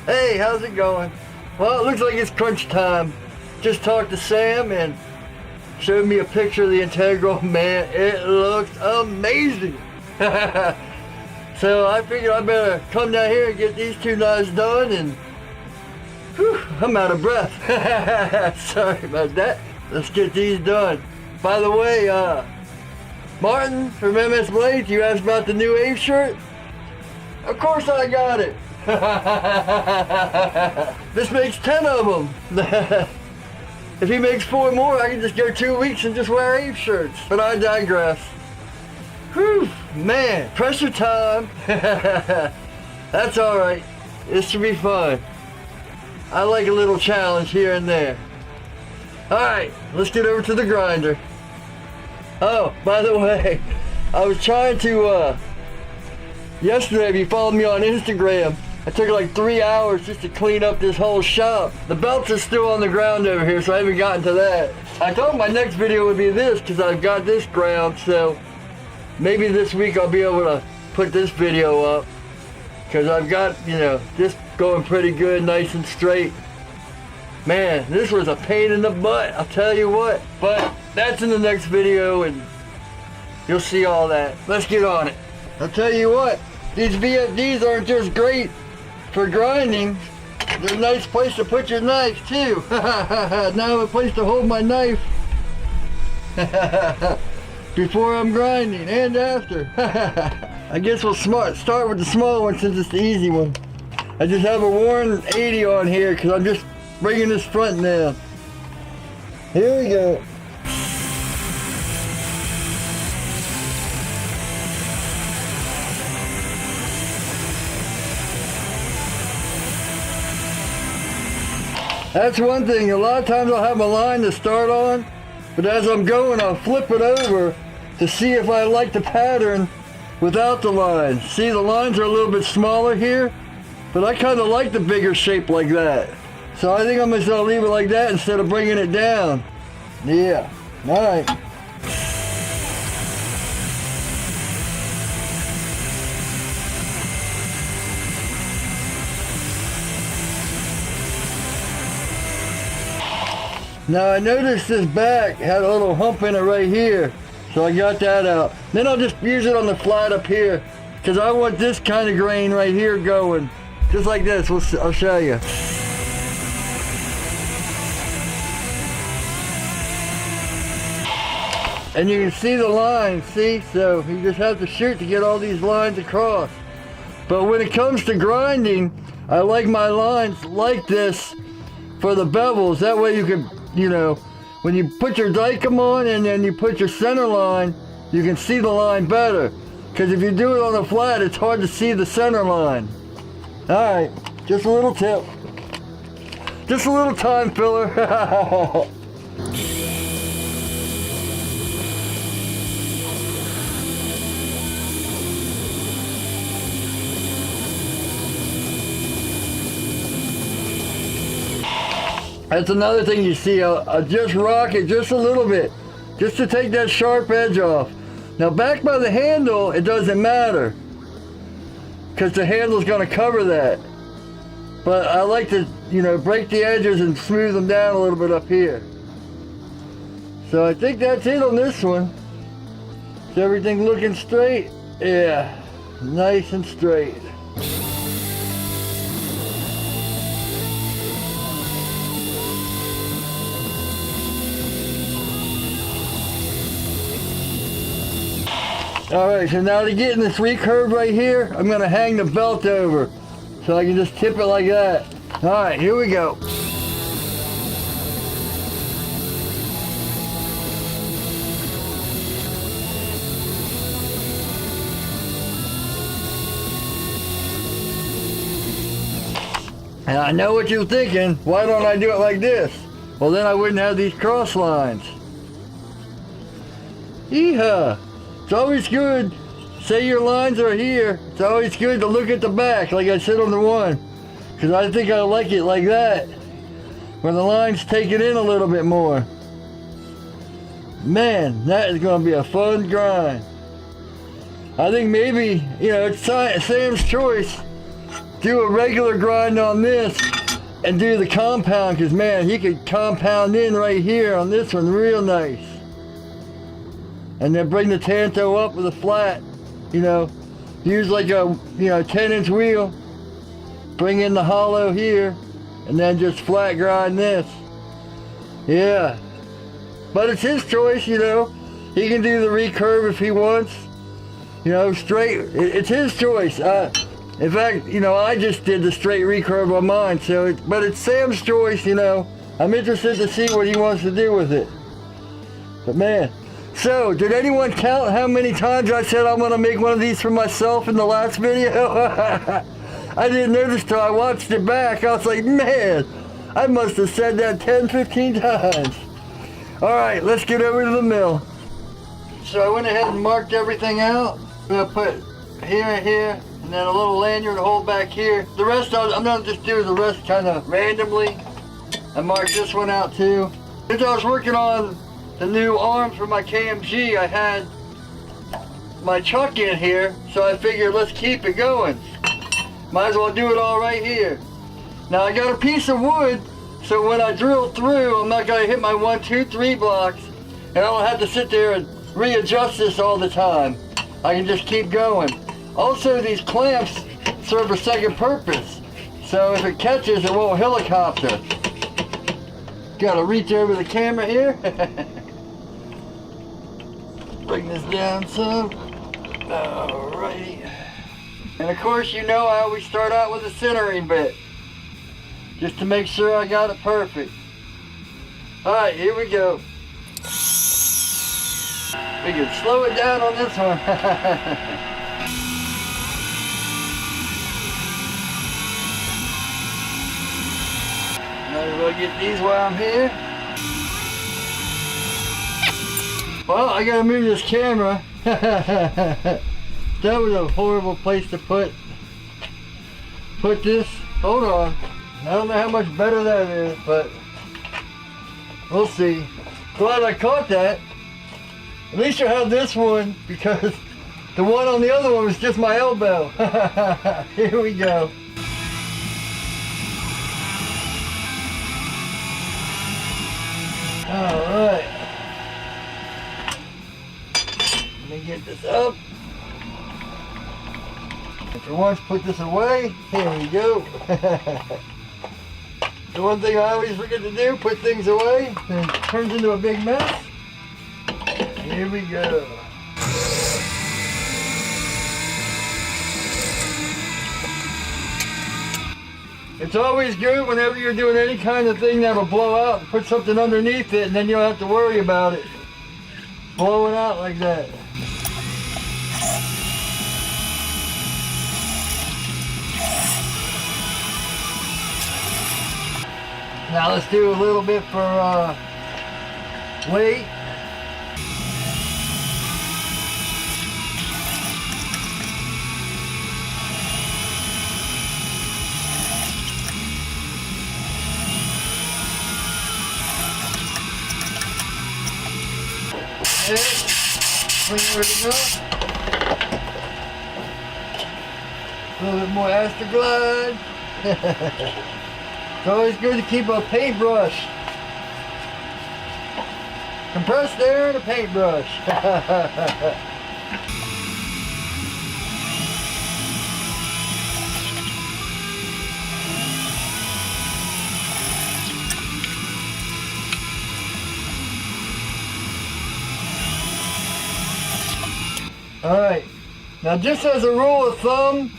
Hey, how's it going? Well, it looks like it's crunch time. Just talked to Sam and showed me a picture of the Integral. Man, it looks amazing. So I figured I better come down here and get these two knives done, and whew, I'm out of breath. Sorry about that. Let's get these done. By the way, Martin from MS Blades, you asked about the new Abe shirt? Of course I got it. This makes 10 of them. If he makes 4 more, I can just go 2 weeks and just wear Abe shirts. But I digress. Whew, man, pressure time. That's alright. This should be fun. I like a little challenge here and there. Alright, let's get over to the grinder. Oh, by the way, I was trying to, yesterday, if you followed me on Instagram, I took like 3 hours just to clean up this whole shop. The belts are still on the ground over here, so I haven't gotten to that. I thought my next video would be this, because I've got this ground, so maybe this week I'll be able to put this video up. Because I've got, you know, this going pretty good, nice and straight. Man, this was a pain in the butt, I'll tell you what. But that's in the next video, and you'll see all that. Let's get on it. I'll tell you what, these VFDs aren't just great for grinding. They're a nice place to put your knife too. Now I have a place to hold my knife. Before I'm grinding and after. I guess we'll start with the small one since it's the easy one. I just have a Warren 80 on here because I'm just bringing this front down. Here we go. That's one thing. A lot of times I'll have a line to start on, but as I'm going, I'll flip it over to see if I like the pattern without the lines. See, the lines are a little bit smaller here, but I kind of like the bigger shape like that. So I think I'm just going to leave it like that instead of bringing it down. Yeah, all right. Now I noticed this back had a little hump in it right here, so I got that out. Then I'll just use it on the flat up here, because I want this kind of grain right here going, just like this. I'll show you. And you can see the lines, see? So you just have to shoot to get all these lines across. But when it comes to grinding, I like my lines like this for the bevels. That way you can, you know, when you put your Dicom on and then you put your center line, you can see the line better. Because if you do it on the flat, it's hard to see the center line. Alright, just a little tip. Just a little time filler. That's another thing you see. I'll just rock it just a little bit, just to take that sharp edge off. Now back by the handle, it doesn't matter, because the handle's going to cover that. But I like to, you know, break the edges and smooth them down a little bit up here. So I think that's it on this one. Is everything looking straight? Yeah, nice and straight. Alright, so now to get in this recurve right here, I'm going to hang the belt over, so I can just tip it like that. Alright, here we go. And I know what you're thinking, why don't I do it like this? Well, then I wouldn't have these cross lines. Yeehaw! It's always good, say your lines are here, it's always good to look at the back like I said on the one. Because I think I like it like that, where the lines take it in a little bit more. Man, that is going to be a fun grind. I think maybe, you know, it's Sam's choice do a regular grind on this and do the compound, because man, he could compound in right here on this one real nice. And then bring the Tanto up with a flat, you know, use like a 10-inch wheel, bring in the hollow here, and then just flat grind this. Yeah, but it's his choice, you know. He can do the recurve if he wants, you know, straight. It's his choice. In fact, you know, I just did the straight recurve on mine, so but it's Sam's choice, you know. I'm interested to see what he wants to do with it. But man, so did anyone count how many times I said I'm gonna make one of these for myself in the last video? I didn't notice till I watched it back. I was like, man, I must have said that 10, 15 times. All right, let's get over to the mill. So I went ahead and marked everything out. I'm gonna put here and here, and then a little lanyard to hold back here. The rest I'm gonna just do the rest kind of randomly. I marked this one out too. Since I was working on the new arms for my KMG, I had my chuck in here, so I figured let's keep it going. Might as well do it all right here. Now I got a piece of wood, so when I drill through, I'm not gonna hit my 1, 2, 3 blocks, and I don't have to sit there and readjust this all the time. I can just keep going. Also, these clamps serve a second purpose. So if it catches, it won't helicopter. Gotta reach over the camera here. Bring this down some. Alrighty. And of course, you know I always start out with a centering bit, just to make sure I got it perfect. Alright, here we go. We can slow it down on this one. Might as well get these while I'm here. Well, I gotta move this camera. That was a horrible place to put this. Hold on. I don't know how much better that is, but we'll see. Glad I caught that. At least you have this one, because the one on the other one was just my elbow. Here we go. Alright. Let me get this up. And for once, put this away. Here we go. The one thing I always forget to do, put things away, and it turns into a big mess. Here we go. It's always good whenever you're doing any kind of thing that'll blow out, and put something underneath it, and then you don't have to worry about it blowing out like that. Now let's do a little bit for weight. Bring it ready to go. A little bit more Astroglide. It's always good to keep a paintbrush. Compressed air and a paintbrush. Alright, now just as a rule of thumb,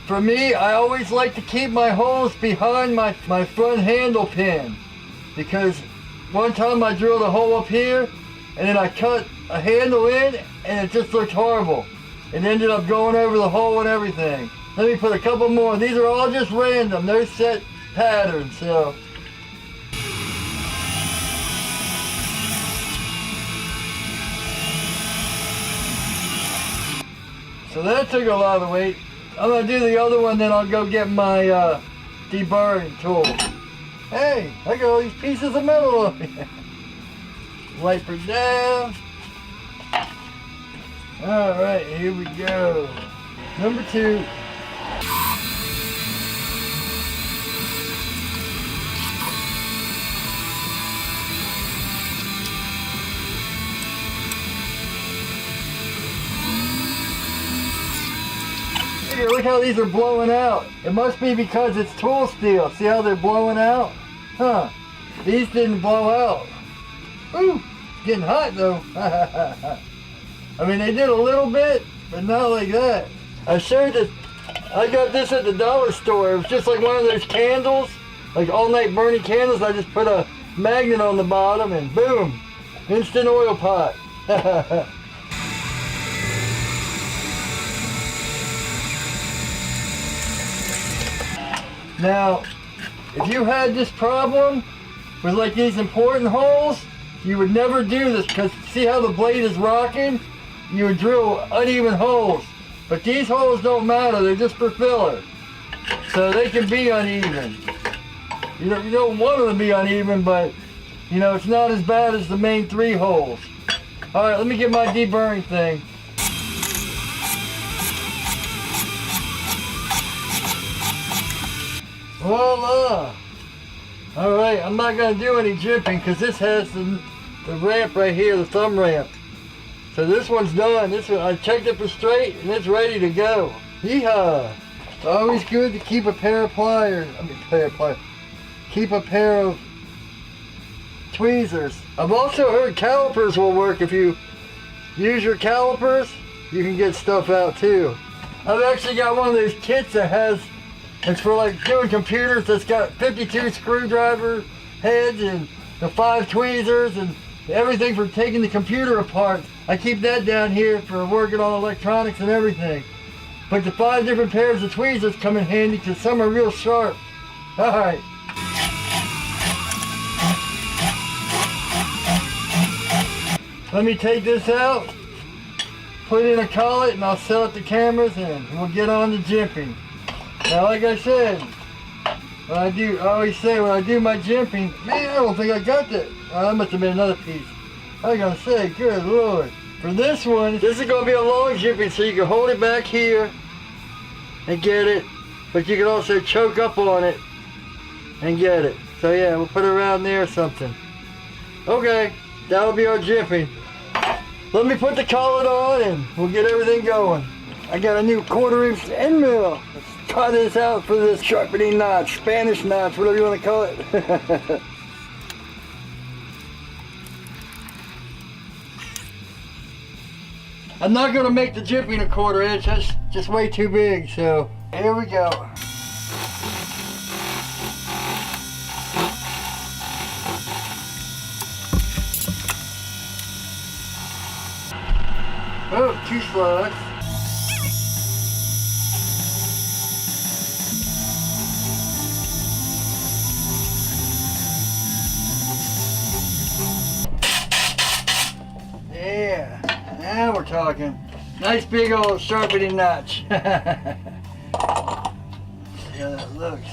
for me, I always like to keep my holes behind my front handle pin, because one time I drilled a hole up here and then I cut a handle in and it just looked horrible. It ended up going over the hole and everything. Let me put a couple more. These are all just random, no set patterns, so. So that took a lot of weight. I'm gonna do the other one, then I'll go get my deburring tool. Hey, I got all these pieces of metal on here. Wiper down. All right, here we go. Number 2. look how these are blowing out. It must be because it's tool steel. See how they're blowing out? Huh. These didn't blow out. Ooh, getting hot though. I mean, they did a little bit, but not like that. I got this at the dollar store. It was just like one of those candles, like all night burning candles. I just put a magnet on the bottom and boom, instant oil pot. Now, if you had this problem with like these important holes, you would never do this because see how the blade is rocking? You would drill uneven holes. But these holes don't matter, they're just for filler. So they can be uneven. You don't want them to be uneven, but you know, it's not as bad as the main 3 holes. All right, let me get my deburring thing. Voila! All right, I'm not gonna do any jimping because this has the ramp right here, the thumb ramp. So this one's done. This one, I checked it for straight and it's ready to go. Yeehaw! It's always good to keep a pair of pliers. Keep a pair of tweezers. I've also heard calipers will work. If you use your calipers, you can get stuff out too. I've actually got one of those kits that has, it's for like doing computers, that's got 52 screwdriver heads and the 5 tweezers and everything for taking the computer apart. I keep that down here for working on electronics and everything. But the 5 different pairs of tweezers come in handy because some are real sharp. Alright. Let me take this out, put in a collet, and I'll set up the cameras and we'll get on to jimping. Now, like I said, I always say when I do my jimping, man, I don't think I got that. Oh, that must have been another piece. I was gonna say, good Lord. For this one, this is gonna be a long jimping, so you can hold it back here and get it, but you can also choke up on it and get it. So yeah, we'll put it around there or something. Okay, that'll be our jimping. Let me put the collet on and we'll get everything going. I got a new 1/4" end mill. Let's try this out for this sharpening notch, Spanish notch, whatever you want to call it. I'm not going to make the jimping a 1/4". That's just way too big. So here we go. Oh, 2 slugs. Yeah, now we're talking. Nice big old sharpening notch. See how that looks.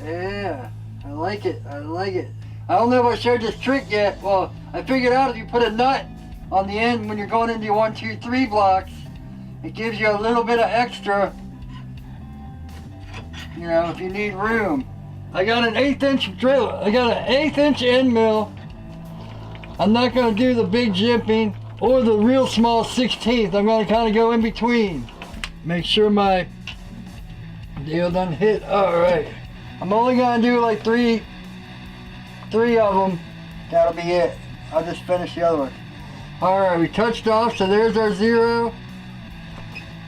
Yeah, I like it, I like it. I don't know if I showed this trick yet. Well, I figured out if you put a nut on the end when you're going into your 1, 2, 3 blocks, it gives you a little bit of extra, you know, if you need room. I got an 1/8" drill. I got an 1/8" end mill. I'm not going to do the big jimping or the real small 1/16. I'm going to kind of go in between. Make sure my deal doesn't hit. Alright. I'm only going to do like three of them. That'll be it. I'll just finish the other one. Alright, we touched off, so there's our 0.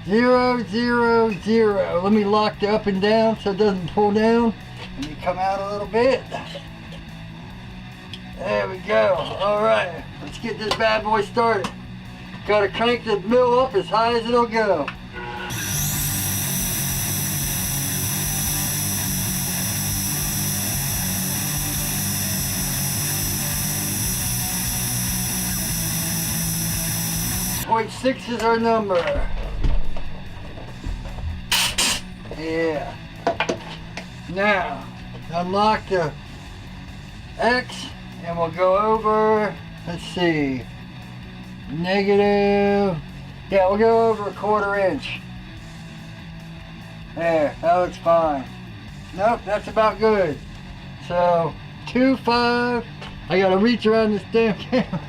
0, 0, 0. Let me lock the up and down so it doesn't pull down. Let me come out a little bit. There we go. Alright, let's get this bad boy started. Gotta crank the mill up as high as it'll go. .6 is our number. Yeah. Now, unlock the X and we'll go over, let's see, negative, yeah, we'll go over a 1/4". There, that looks fine. Nope, that's about good. So, 2.5, I gotta reach around this damn camera.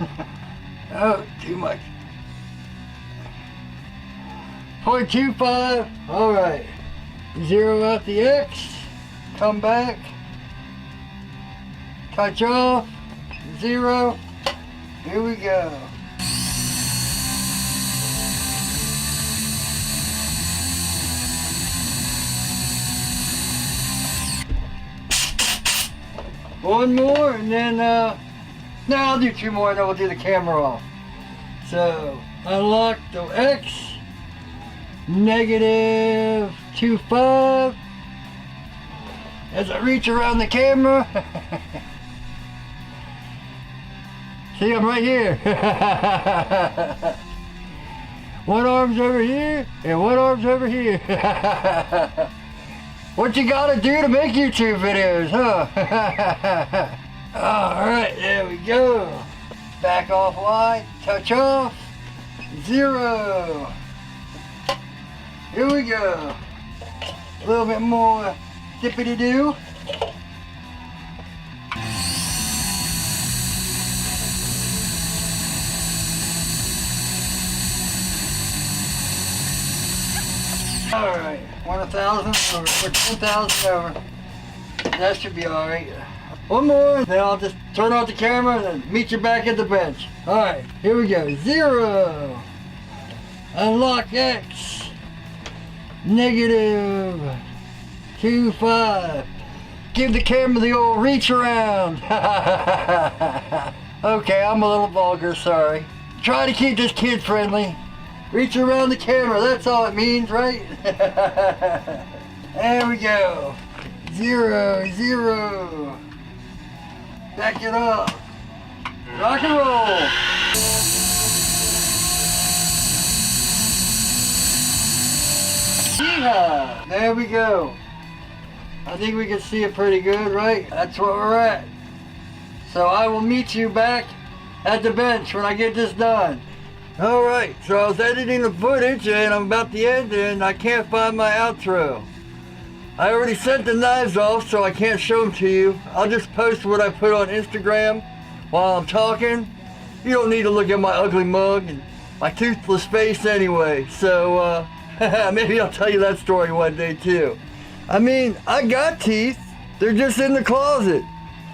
Oh, too much. 0.25, alright. Zero out the X. Come back. Touch off. Zero. Here we go. One more, and then, now I'll do two more, and then we'll do the camera off. So, unlock the X, negative 2.5, as I reach around the camera. See, I'm right here. One arm's over here, and one arm's over here. What you gotta do to make YouTube videos, huh? Alright, there we go. Back off wide, touch off, zero. Here we go. A little bit more dippity-doo. Alright, 1,000 over, or 10,000 over. That should be alright. One more, then I'll just turn off the camera and then meet you back at the bench. Alright, here we go. Zero. Unlock X. Negative 2.5. Give the camera the old reach around. Okay, I'm a little vulgar, sorry. Try to keep this kid friendly. Reach around the camera, that's all it means, right? There we go. Zero, zero. Back it up. Rock and roll. Yeehaw! There we go. I think we can see it pretty good, right? That's where we're at. So I will meet you back at the bench when I get this done. Alright, so I was editing the footage and I'm about to end and I can't find my outro. I already sent the knives off so I can't show them to you. I'll just post what I put on Instagram while I'm talking. You don't need to look at my ugly mug and my toothless face anyway. So maybe I'll tell you that story one day too. I mean, I got teeth. They're just in the closet.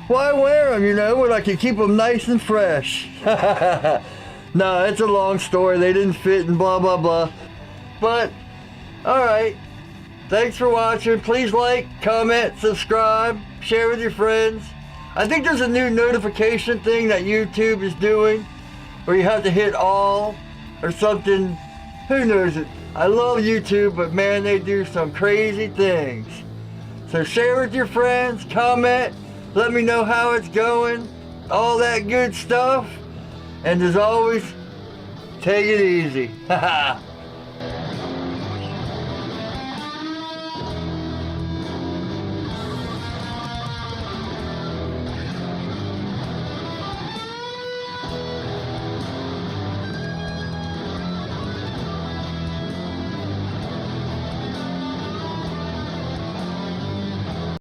Why wear them, you know, when I can keep them nice and fresh? No, it's a long story. They didn't fit and blah, blah, blah. But, alright. Thanks for watching. Please like, comment, subscribe, share with your friends. I think there's a new notification thing that YouTube is doing where you have to hit all or something. Who knows it? I love YouTube, but man, they do some crazy things. So share with your friends, comment, let me know how it's going, all that good stuff. And as always, take it easy.